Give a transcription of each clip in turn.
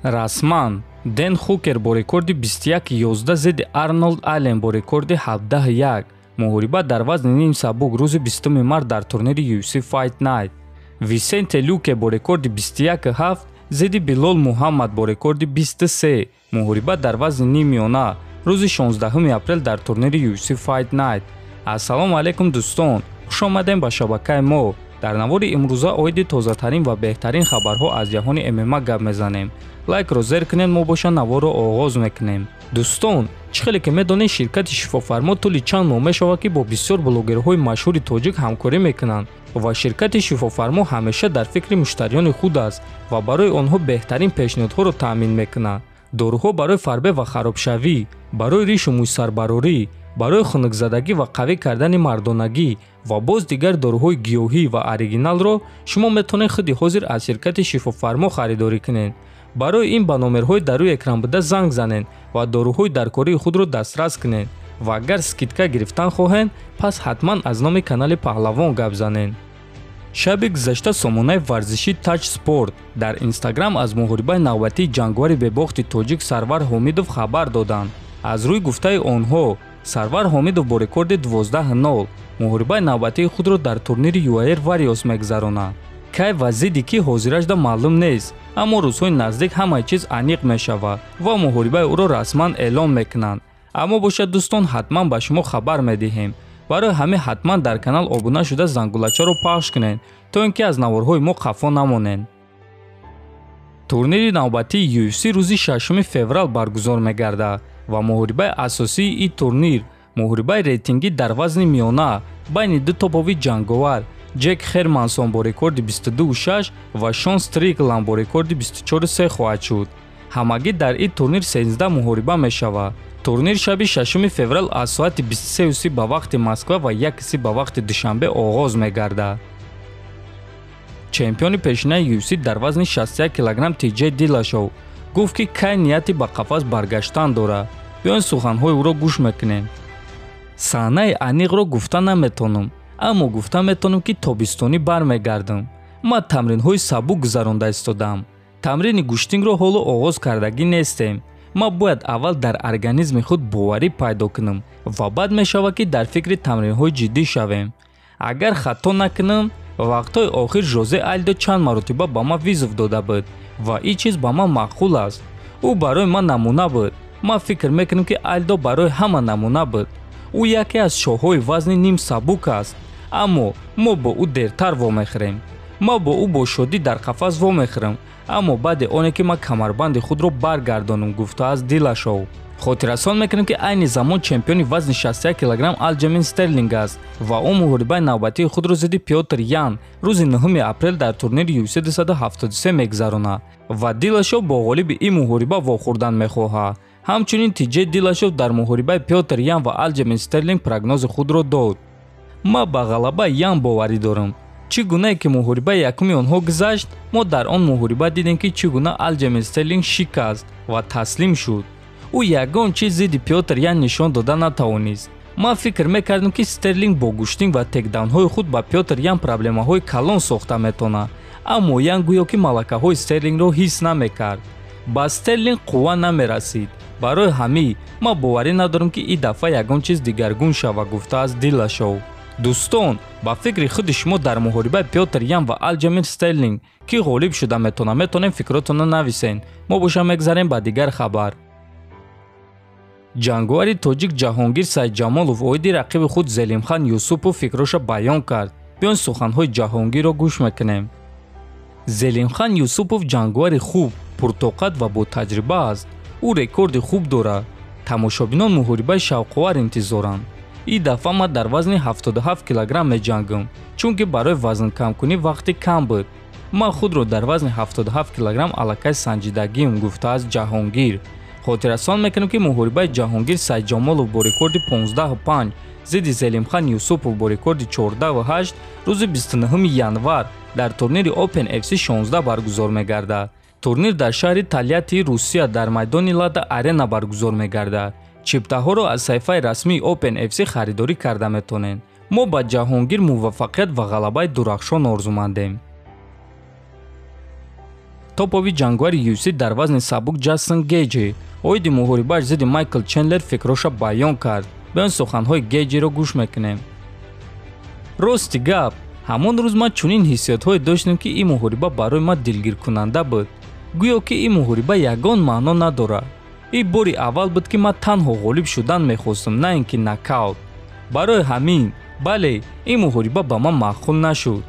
расман Дэн Хукер бо рекорди 21-11 зидди Арнолд Аллен бо рекорди 17-1 муҳориба дар вазни ним сабук рӯзи 20 март дар турнири UFC Fight Night. Висенте Люке бо рекорди 21-7 зидди Билол Муҳаммад бо рекорди 23 муҳориба дар вазни ним миёна рӯзи 16 апрел дар турнири UFC Fight Night. Ассалому алайкум дӯстон, хушомадем ба шабакаи мо. дар навори имрӯза оиди тозатарин ва беҳтарин хабарҳо аз ҷаҳони ММА гап мезанем. лайкро зер кунед, мо боша наворро оғоз мекунем. дӯстон, чӣ хеле ки медонед ширкати шифофармо тӯли чанд моҳ мешавад ки бо бисёр блогерҳои машҳури тоҷик ҳамкорӣ мекунанд ва ширкати шифофармо ҳамеша дар фикри муштариёни худ аст ва барои онҳо беҳтарин пешниҳодҳоро таъмин мекунад. доруҳо барои фарбе ва харобшавӣ, барои ришу мӯйсарбарорӣ, барои хунукзадагӣ ва қавӣ кардани мардонагӣ ва боз дигар доруҳои гиёҳӣ ва оригиналро шумо метавонед худи ҳозир аз ширкати шифофармо харидорӣ кунед. барои ин ба номерҳои дар рӯи экран буда занг занед ва доруҳои даркории худро дастрас кунед ва агар скидка гирифтан хоҳед, пас ҳатман аз номи канали Паҳлавон гап занед. шаби гузашта сомонаи варзиши Тач Спорт дар Инстаграм аз муҳорибаи навбатии ҷангвари бебохти тоҷик Сарвар Ҳомидов хабар доданд. аз рӯи гуфтаи онҳо, Сарвар Ҳомидов бо рекорди 12-0 муҳорибаи навбатии худро дар турнири UAR Warriors мегузаронад. кай ва зидди ки ҳозирашда маълум нест, аммо рӯзҳои наздик ҳамаи чиз аниқ мешавад ва муҳорибаи ӯро расман эълон мекунанд. аммо бошад дӯстон, ҳатман ба шумо хабар медиҳем. барои ҳамин ҳатман дар канал обуна шуда зангулачаро пахш кунед, то ин ки аз наворҳои мо хафо намонед. турнири навбатии UFC рӯзи 6 феврал баргузор мегардад ва муҳорибаи асосии ин турнир муҳорибаи рейтингӣ дар вазни миёна байни ду топови ҷанговар Ҷек Хермансон бо рекорди 22-6 ва Шон Стрикланд бо рекорди 24-3 хоҳад шуд. ҳамагӣ дар ин турнир 13 муҳориба мешавад. турнир шаби 6 феврал аз соати 23:30 ба вақти Москва ва 1:30 ба вақти душанбе оғоз мегардад. чемпиони пешинаи UFC дар вазни 61 кг TJ Dillashaw гуфт ки кай нияти ба қафас баргаштан дорад. биён суханҳои ӯро гӯш мекунем. саҳнаи аниқро гуфта наметонам, аммо гуфта метонам ки тобистонӣ бармегардам. ман тамринҳои сабук гузаронда истодам. тамрини гӯштингро ҳоло оғоз кардагӣ нестем. ман бояд аввал дар организми худ боварӣ пайдо кунам ва баъд мешавад ки дар фикри тамринҳои ҷиддӣ шавем. агар хато накунам, вақтҳои охир Жозе Альдо чанд маротиба ба ман визов дода буд ва ин чиз ба ман маъқул аст. ӯ барои ман намуна буд. ман фикр мекунам ки Альдо барои ҳама намуна буд. ӯ яке аз шоҳҳои вазни ним сабук аст, аммо мо бо ӯ дертар вомехӯрем. ман бо ӯ бо шодӣ дар қафас вомехӯрам, аммо баъди оне ки ман камарбанди худро баргардонам, гуфтааст Dillashaw. хотиррасон мекунем ки айни замон чемпиони вазни 61 кг Алҷамин Стерлинг аст ва ӯ муҳорибаи навбатии худро зидди Пётр Ян рӯзи 9 апрел дар турнири UFC 273 мегузаронад ва Dillashaw бо ғолиби ин муҳориба вохӯрдан мехоҳад. ҳамчунин TJ Dillashaw дар муҳорибаи Пётр Ян ва Алҷамин Стерлинг прогнози худро дод. ман ба ғалабаи Ян боварӣ дорам. чӣ гунае ки муҳорибаи якуми онҳо гузашт, мо дар он муҳориба дидем ки чӣ гуна Алҷамин Стерлинг шикаст ва таслим шуд. ӯ ягон чиз зидди Пётр Ян нишон дода натавонист. ман фикр мекардам ки Стерлинг бо гӯштинг ва текдаунҳои худ ба Пётр Ян проблемаҳои калон сохта метавонад, аммо Ян гӯё ки малакаҳои Стерлингро ҳис намекард. ба Стерлинг қувва намерасид. барои ҳамин ман боварӣ надорам ки ин дафъа ягон чиз дигаргун шавад, гуфтааст Dillashaw. дӯстон, ба фикри худи шумо дар муҳорибаи Пётр Ян ва Алҷамин Стерлинг ки ғолиб шуда метавонад, метавонем фикротонро нависен. мо боша мегзарем ба дигар хабар. ҷангвари тоҷик Ҷаҳонгир Сайҷамолов оиди рақиби худ Зелимхан Юсупов фикроша баён кард. биён суханҳои Ҷаҳонгирро гӯш мекунем. Зелимхан Юсупов ҷангвари хуб, пуртоқат ва ботаҷриба аст. ӯ рекорди хуб дорад. тамошобинон муҳорибаи шавқовар интизоранд. ин дафъа ман дар вазни 77 кг меҷангам, чунки барои вазнкамкунӣ вақти кам буд. ман худро дар вазни 77 кг аллакай санҷидагиам, гуфтааст Ҷаҳонгир. хотиррасон мекунем ки муҳорибаи Ҷаҳонгир Сайҷамолов бо рекорди 15-5 зидди Зелимхан Юсупов бо рекорди 14-8 рӯзи 29 январ дар турнири Open FC 16 баргузор мегардад. турнир дар шаҳри Тольятти, Русия дар майдони Лада Арена баргузор мегардад. чиптаҳоро аз саҳифаи расмии Open FC харидорӣ карда метавонед. мо ба Ҷаҳонгир муваффақият ва ғалабаи дурахшон орзумандем. топови ҷангвари UFC дар вазни сабук Ҷастин Гейҷи оиди муҳорибааш зидди Майкл Чендлер фикроша баён кард. биён суханҳои Гейҷиро гӯш мекунем. рости гап, ҳамон рӯз ман чунин ҳиссиётҳое доштам, ки ин муҳориба барои ман дилгиркунанда буд. гӯё ки ин муҳориба ягон маъно надорад. ин бори аввал буд, ки ман танҳо ғолиб шудан мехостам, на ин ки нокаут. барои ҳамин, бале, ин муҳориба ба ман маъқул нашуд.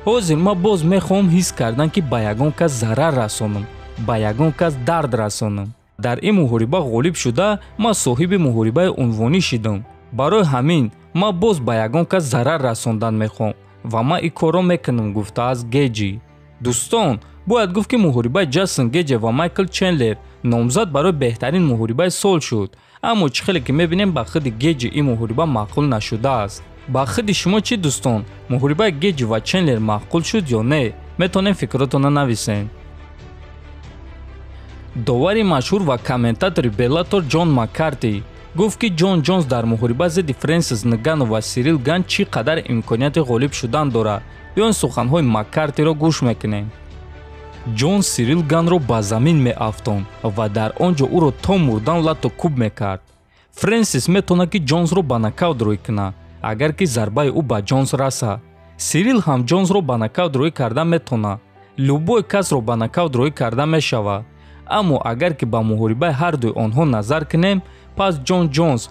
ҳозир ман боз мехоҳам ҳис кардан, ки ба ягон кас зарар расонам, ба ягон кас дард расонам. дар ин муҳориба ғолиб шуда, ман соҳиби муҳорибаи унвонӣ шудам. барои ҳамин, ман боз ба ягон кас зарар расондан мехоҳам ва ман ин корро мекунам, гуфтааст Гейҷи. дӯстон, бояд гуфт, ки муҳорибаи Ҷастин Гейҷи ва Майкл Чендлер номзад барои беҳтарин муҳорибаи сол шуд. аммо чӣ хеле ки мебинем ба худи Гейҷи ин муҳориба маъқул нашудааст. ба худи шумо чӣ дӯстон? муҳорибаи Гейҷи ва Чендлер маъқул шуд ё не? метавонем фикротонро нависем. довари машҳур ва комментатори Bellator Ҷон Маккарти гуфт, ки Ҷон Ҷонс дар муҳориба зидди Фрэнсис Нганну ва Сирил Ган чӣ қадар имконияти ғолиб шудан дорад. биён суханҳои Маккартиро гӯш мекунем. ҷон Сирил Ганро ба замин меафтонд ва дар он ҷо ӯро то мурдан лату кӯб мекард. Фрэнсис метавонад, ки Ҷонсро ба нокаут рӯй кунад, агар ки зарбаи ӯ ба Ҷонс расад. Сирил ҳам Ҷонсро ба нокаут рӯй кардан метавонад. любой касро ба нокаут рӯй кардан мешавад. аммо агар ки ба муҳорибаи ҳардуи онҳо назар кунем, пас Ҷон Ҷонс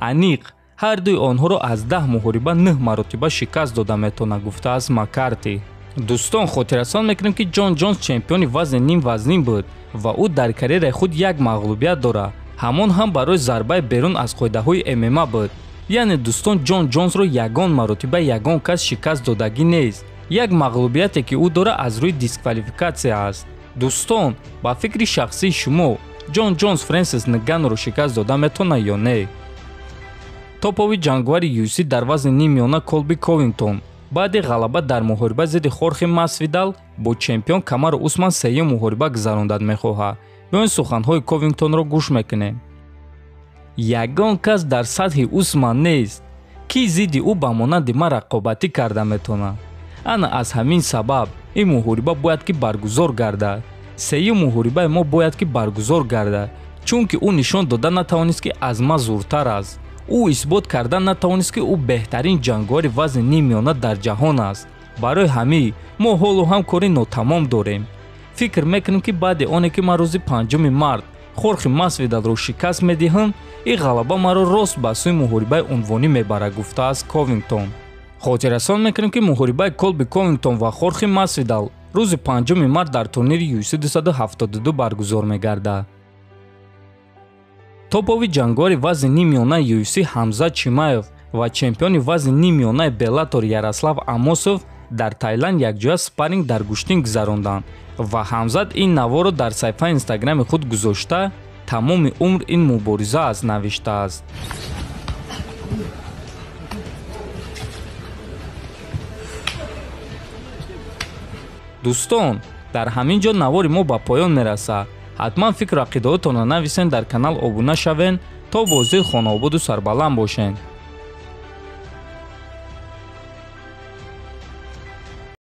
аниқ ҳардуи онҳоро аз 10 муҳориба 9 маротиба шикаст дода метавонад, гуфтааст Маккарти. дӯстон, хотиррасон мекунем, ки Ҷон Ҷонс чемпиони вазни ним вазнин буд ва ӯ дар карьераи худ як мағлубият дорад. ҳамон ҳам барои зарбаи берун аз қоидаҳои ММА буд. яъне дӯстон, Ҷон Ҷонсро ягон маротиба ягон кас шикаст додагӣ нест. як мағлубияте ки ӯ дорад аз рӯи дисквалификатсия аст. дӯстон, ба фикри шахсии шумо Ҷон Ҷонс Фрэнсис Нганнуро шикаст дода метавонад ё не? топови ҷангвари UFC дар вазни нимёна Колби Ковингтон баъди ғалаба дар муҳориба зидди Хорхе Масвидал бо чемпион Камару Усман сеюм муҳориба гузарондан мехоҳад. биён суханҳои Ковингтонро гӯш мекунем. ягон кас дар сатҳи Усман нест, ки зидди ӯ ба монанди ман рақобатӣ карда метавонад. ана аз ҳамин сабаб ин муҳориба бояд ки баргузор гардад. сеюм муҳорибаи мо бояд ки баргузор гардад, чунки ӯ нишон дода натавонист, ки аз ман зуртар аст. ӯ исбот карда натавонист, ки ӯ беҳтарин ҷангвори вазни нимёна дар ҷаҳон аст. барои ҳамин мо ҳоло ҳам кори нотамом дорем. фикр мекунем, ки баъди оне ки ман рӯзи 5 март Хорхе Масвидалро шикаст медиҳам, ин ғалаба маро рост ба сӯи муҳорибаи унвонӣ мебарад, гуфтааст Ковингтон. хотиррасон мекунем, ки муҳорибаи Колби Ковингтон ва Хорхе Масвидал рӯзи 5 март дар турнири UFC 272 баргузор мегардад. топови ҷангвори вазни нимёнаи UFC Ҳамзат Чимаев ва чемпиони вазни нимёнаи Bellator Ярослав Амосов дар Таиланд якҷоя спарринг дар гӯштин гузаронданд ва Ҳамзат ин наворо дар саҳифаи инстаграми худ гузошта тамоми умр ин мубориза аст навиштааст. дӯстон, дар ҳамин ҷо навори мо ба поён мерасад. ҳатман фикру ақидаотонро нависен, дар канал обуна шавен то бозди хонаободу сарбаланд бошен.